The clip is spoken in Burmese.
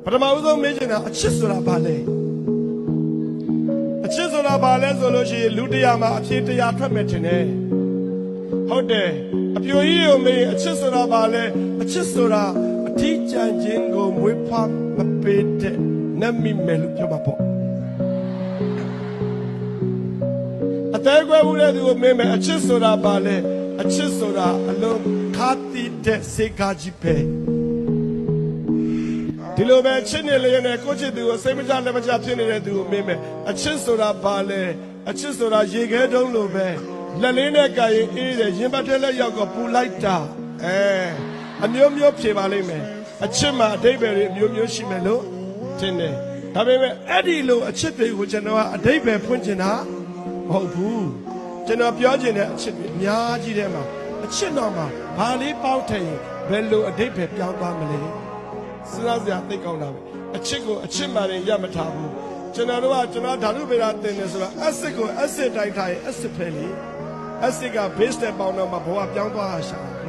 ပထမဦးဆုံးမေးချင်တာအချစ်ဆိုတာဘာလဲအချစ်ဆိုတာဘာလဲဆိုလို့ရှိရင်လူတရားမှာအဖြေတရားထွက်မယ်ထင်တယ်ဟုတ်တယ်အပြိုကြီးကိုမေးအချစ်ဆိုတာဘာလဲအချစ်ဆိုတာအထီးကျန်ခြင်းကိုမွေးဖွားမပေးတဲ့နတ်မိမယ်လို့ပြောမှာပေါ့အသေးကွယ်ဘူးတဲ့သူကိုမေးမယ်အချစ်ဆိုတာဘာလဲအချစ်ဆိုတာအလုံးခါတိတဲ့စေကားကြီးပဲဒီလိုပဲချစ်နေလျက်နဲ့ကိုချစ်သူကိုစိတ်မချလက်မချဖြစ်နေတဲ့သူကိုမေးမယ်အချစ်ဆိုတာဘာလဲအချစ်ဆိုတာရေခဲတုံးလိုပဲလက်လေးနဲ့ကာရင်အေးတယ်ရင်ပတ်ထဲလက်ရောက်တော့ပူလိုက်တာအမျိုးမျိုးဖြေပါလိမ့်မယ်အချစ်မှာအတိတ်ပဲတွေအမျိုးမျိုးရှိမယ်လို့ထင်တယ်ဒါပေမဲ့အဲ့ဒီလိုအချစ်တွေကိုကျွန်တော်ကအတိတ်ပဲဖွင့်ချင်တာမဟုတ်ဘူးကျွန်တော်ပြောချင်တဲ့အချစ်တွေအများကြီးထဲမှာအချစ်တော်မှာဘာလေးပေါက်ထည့်ရင်ဘယ်လိုအတိတ်ပဲပြောင်းသွားမလဲစဉ်းစားစရာသိကောင်းတာပဲအချစ်ကိုအချစ်မှန်ရင်ရမထားဘူးကျွန်တော်ဓာတုဗေဒသင်တယ်ဆိုတော့ acid ကို acid တိုက်ထားရင် acid ပဲလေ acid က base နဲ့ပေါင်းတော့မှဘဝပြောင်းသွားတာရှာ